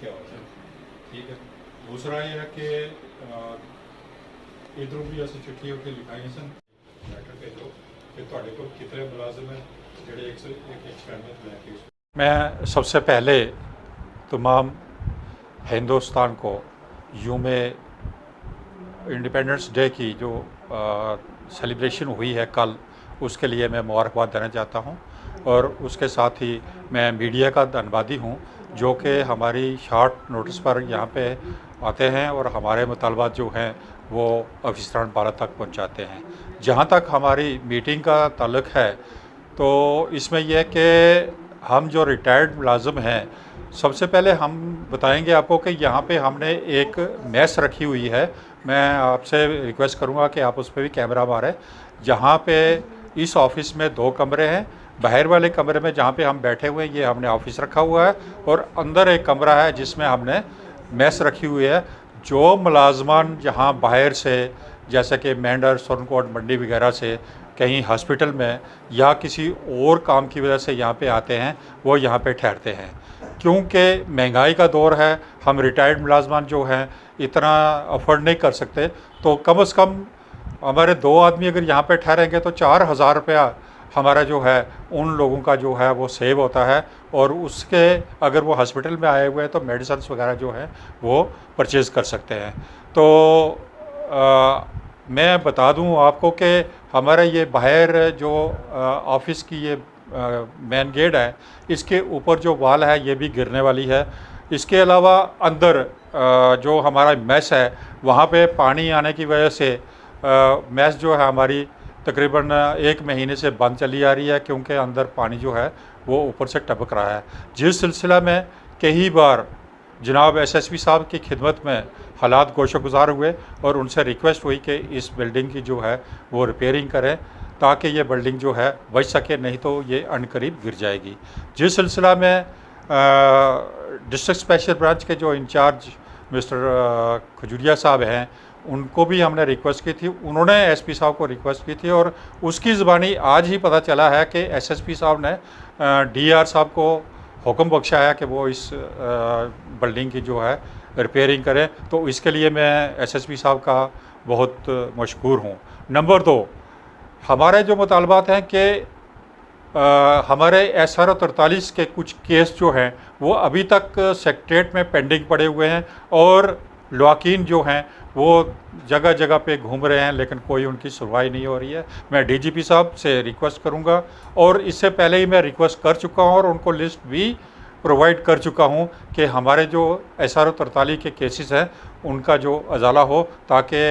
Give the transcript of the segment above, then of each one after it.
क्या होता है। ठीक है। दूसरा ये है कि इधरों भी ऐसी चिट्ठियों के लिखाई सन लैटर भेजो कि ਤੁਹਾਡੇ ਕੋਲ कितने मुलाजिम हैं ਜਿਹੜੇ 196 लैके। मैं सबसे पहले तमाम हिंदुस्तान को यूम इंडिपेंडेंस डे की जो सेलिब्रेशन हुई है कल, उसके लिए मैं मुबारकबाद देना चाहता हूँ। और उसके साथ ही मैं मीडिया का धन्यवादी हूँ जो कि हमारी शॉर्ट नोटिस पर यहाँ पे आते हैं और हमारे मुतालबात जो हैं वो अफसरान बाला तक पहुँचाते हैं। जहाँ तक हमारी मीटिंग का ताल्लुक़ है तो इसमें यह कि हम जो रिटायर्ड मुलाजिम हैं, सबसे पहले हम बताएंगे आपको कि यहाँ पे हमने एक मेस रखी हुई है। मैं आपसे रिक्वेस्ट करूँगा कि आप उस पर भी कैमरा मारें। जहाँ पे इस ऑफ़िस में 2 कमरे हैं। बाहर वाले कमरे में जहाँ पे हम बैठे हुए हैं ये हमने ऑफ़िस रखा हुआ है, और अंदर एक कमरा है जिसमें हमने मेस रखी हुई है। जो मुलाजमान जहाँ बाहर से जैसे कि मेंढर, सोनकोट, मंडी वगैरह से कहीं हॉस्पिटल में या किसी और काम की वजह से यहाँ पे आते हैं, वो यहाँ पे ठहरते हैं। क्योंकि महंगाई का दौर है, हम रिटायर्ड मुलाजमान जो हैं इतना अफोर्ड नहीं कर सकते, तो कम से कम हमारे 2 आदमी अगर यहाँ पे ठहरेंगे तो 4000 रुपया हमारा जो है उन लोगों का जो है वो सेव होता है। और उसके अगर वो हॉस्पिटल में आए हुए हैं तो मेडिसिन वगैरह जो है वो परचेज़ कर सकते हैं। तो मैं बता दूं आपको कि हमारा ये बाहर जो ऑफ़िस की ये मेन गेट है, इसके ऊपर जो वाल है ये भी गिरने वाली है। इसके अलावा अंदर जो हमारा मेस है वहाँ पे पानी आने की वजह से मेस जो है हमारी तकरीबन 1 महीने से बंद चली आ रही है, क्योंकि अंदर पानी जो है वो ऊपर से टपक रहा है। जिस सिलसिला में कई बार जनाब एसएसपी साहब की खिदमत में हालात गोशोगुजार हुए और उनसे रिक्वेस्ट हुई कि इस बिल्डिंग की जो है वो रिपेयरिंग करें ताकि ये बिल्डिंग जो है बच सके, नहीं तो ये अनकरीब गिर जाएगी। जिस सिलसिला में डिस्ट्रिक्ट स्पेशल ब्रांच के जो इंचार्ज मिस्टर खजूरिया साहब हैं उनको भी हमने रिक्वेस्ट की थी, उन्होंने एसपी साहब को रिक्वेस्ट की थी, और उसकी ज़बानी आज ही पता चला है कि एसएसपी साहब ने डीआर साहब को हुक्म बख्शा है कि वो इस बिल्डिंग की जो है रिपेयरिंग करें। तो इसके लिए मैं एसएसपी साहब का बहुत मशकूर हूँ। नंबर 2, हमारे जो मुतालबात हैं कि हमारे SRO 43 के कुछ केस जो हैं वो अभी तक सेक्रेटेरिएट में पेंडिंग पड़े हुए हैं, और लवाकिन जो हैं वो जगह जगह पे घूम रहे हैं, लेकिन कोई उनकी सुनवाई नहीं हो रही है। मैं डीजीपी साहब से रिक्वेस्ट करूंगा, और इससे पहले ही मैं रिक्वेस्ट कर चुका हूं और उनको लिस्ट भी प्रोवाइड कर चुका हूं कि हमारे जो SRO 43 के केसेस हैं उनका जो अजाला हो, ताकि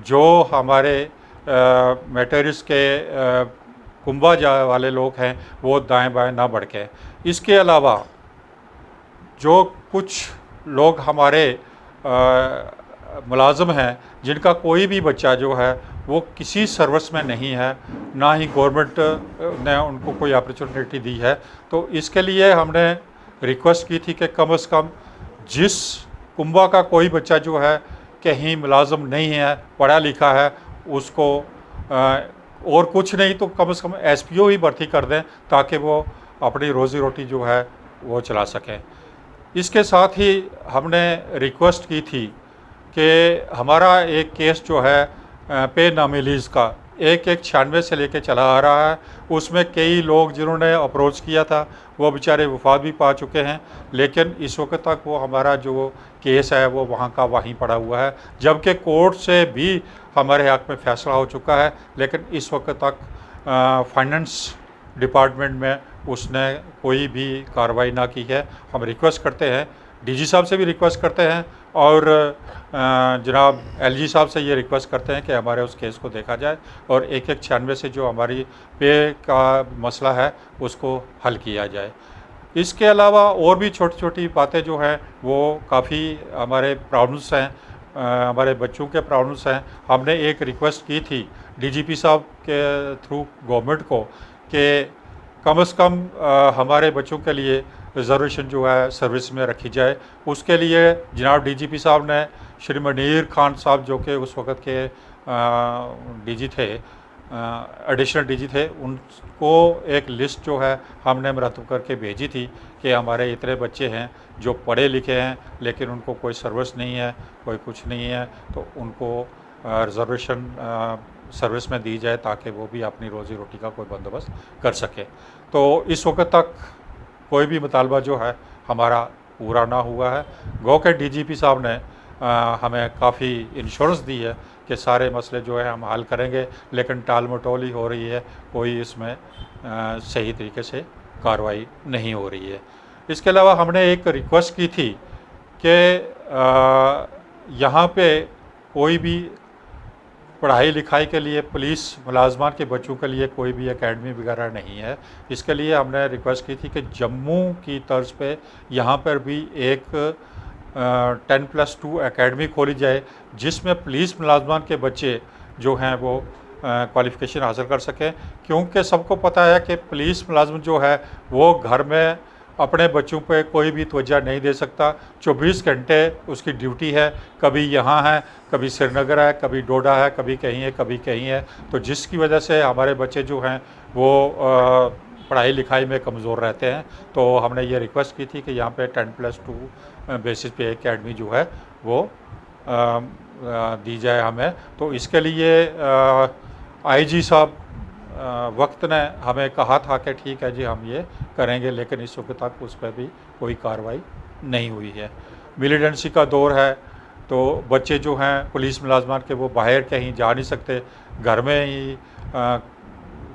जो हमारे मेटेरियल्स के कुंभा वाले लोग हैं वो दाएं बाएं ना भड़कें। इसके अलावा जो कुछ लोग हमारे मुलाजिम हैं जिनका कोई भी बच्चा जो है वो किसी सर्विस में नहीं है, ना ही गवर्नमेंट ने उनको कोई अपॉर्चुनिटी दी है, तो इसके लिए हमने रिक्वेस्ट की थी कि कम से कम जिस कुंभा का कोई बच्चा जो है कहीं मुलाजिम नहीं है, पढ़ा लिखा है, उसको और कुछ नहीं तो कम से कम SPO ही भर्ती कर दें ताकि वो अपनी रोज़ी रोटी जो है वो चला सकें। इसके साथ ही हमने रिक्वेस्ट की थी कि हमारा एक केस जो है पे नामी लीज़ का 1196 से लेके चला आ रहा है, उसमें कई लोग जिन्होंने अप्रोच किया था वो बेचारे वफात भी पा चुके हैं, लेकिन इस वक्त तक वो हमारा जो केस है वो वहाँ का वहीं पड़ा हुआ है, जबकि कोर्ट से भी हमारे हक़ में फ़ैसला हो चुका है, लेकिन इस वक्त तक फाइनेंस डिपार्टमेंट में उसने कोई भी कार्रवाई ना की है। हम रिक्वेस्ट करते हैं, डीजी साहब से भी रिक्वेस्ट करते हैं और जनाब LG साहब से ये रिक्वेस्ट करते हैं कि हमारे उस केस को देखा जाए और 1196 से जो हमारी पे का मसला है उसको हल किया जाए। इसके अलावा और भी छोटी छोटी बातें जो हैं वो काफ़ी हमारे प्रॉब्लम्स हैं, हमारे बच्चों के प्रॉब्लम्स हैं। हमने एक रिक्वेस्ट की थी DGP साहब के थ्रू गवर्नमेंट को कि कम से कम हमारे बच्चों के लिए रिजर्वेशन जो है सर्विस में रखी जाए। उसके लिए जनाब DGP साहब ने श्री मनीर खान साहब जो कि उस वक़्त के DG थे, एडिशनल डीजी थे, उनको एक लिस्ट जो है हमने मरतब करके भेजी थी कि हमारे इतने बच्चे हैं जो पढ़े लिखे हैं लेकिन उनको कोई सर्विस नहीं है, कोई कुछ नहीं है, तो उनको रिजर्वेशन सर्विस में दी जाए ताकि वो भी अपनी रोज़ी रोटी का कोई बंदोबस्त कर सके। तो इस वक्त तक कोई भी मुतालबा जो है हमारा पूरा ना हुआ है। गो के डीजीपी साहब ने हमें काफ़ी इंश्योरेंस दी है कि सारे मसले जो है हम हल करेंगे, लेकिन टाल मटोल ही हो रही है, कोई इसमें सही तरीके से कार्रवाई नहीं हो रही है। इसके अलावा हमने एक रिक्वेस्ट की थी कि यहाँ पे कोई भी पढ़ाई लिखाई के लिए पुलिस मुलाजमान के बच्चों के लिए कोई भी एकेडमी वगैरह नहीं है। इसके लिए हमने रिक्वेस्ट की थी कि जम्मू की तर्ज पे यहाँ पर भी एक 10+2 एकेडमी खोली जाए जिसमें पुलिस मुलाजमान के बच्चे जो हैं वो क्वालिफ़िकेशन हासिल कर सकें, क्योंकि सबको पता है कि पुलिस मुलाजम जो है वो घर में अपने बच्चों पे कोई भी तवज्जो नहीं दे सकता। 24 घंटे उसकी ड्यूटी है, कभी यहाँ है, कभी श्रीनगर है, कभी डोडा है, कभी कहीं है, कभी कहीं है। तो जिसकी वजह से हमारे बच्चे जो हैं वो पढ़ाई लिखाई में कमज़ोर रहते हैं। तो हमने ये रिक्वेस्ट की थी कि यहाँ पे 10+2 बेसिस पे एकेडमी जो है वो दी जाए हमें। तो इसके लिए आईजी साहब वक्त ने हमें कहा था कि ठीक है जी हम ये करेंगे, लेकिन इस वक्त तक उस पर भी कोई कार्रवाई नहीं हुई है। मिलिटेंसी का दौर है तो बच्चे जो हैं पुलिस मुलाजमान के वो बाहर कहीं जा नहीं सकते, घर में ही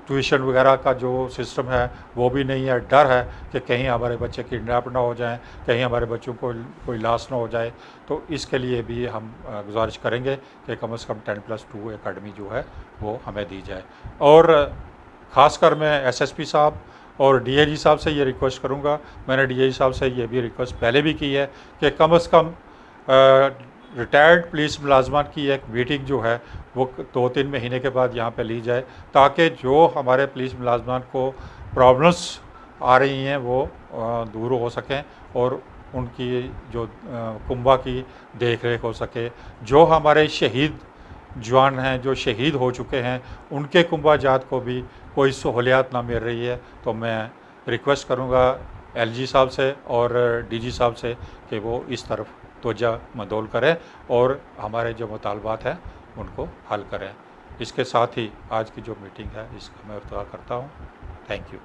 ट्यूशन वगैरह का जो सिस्टम है वो भी नहीं है। डर है कि कहीं हमारे बच्चे किडनैप ना हो जाएं, कहीं हमारे बच्चों को कोई लॉस ना हो जाए। तो इसके लिए भी हम गुजारिश करेंगे कि कम से कम 10+2 एकेडमी जो है वो हमें दी जाए। और ख़ासकर मैं एसएसपी साहब और डीआईजी साहब से ये रिक्वेस्ट करूँगा, मैंने डीआईजी साहब से ये भी रिक्वेस्ट पहले भी की है कि कम से कम रिटायर्ड पुलिस मुलाजमान की एक मीटिंग जो है वो 2-3 महीने के बाद यहाँ पे ली जाए, ताकि जो हमारे पुलिस मुलाजमान को प्रॉब्लम्स आ रही हैं वो दूर हो सकें और उनकी जो कुंबा की देख रेख हो सके। जो हमारे शहीद जवान हैं जो शहीद हो चुके हैं उनके कुंबा जात को भी कोई सहूलियात ना मिल रही है। तो मैं रिक्वेस्ट करूँगा एलजी साहब से और डीजी साहब से कि वो इस तरफ तवज्जो मदोल करें और हमारे जो मुतालबात हैं उनको हल करें। इसके साथ ही आज की जो मीटिंग है इसका मैं इफ्तिताह करता हूँ। Thank you.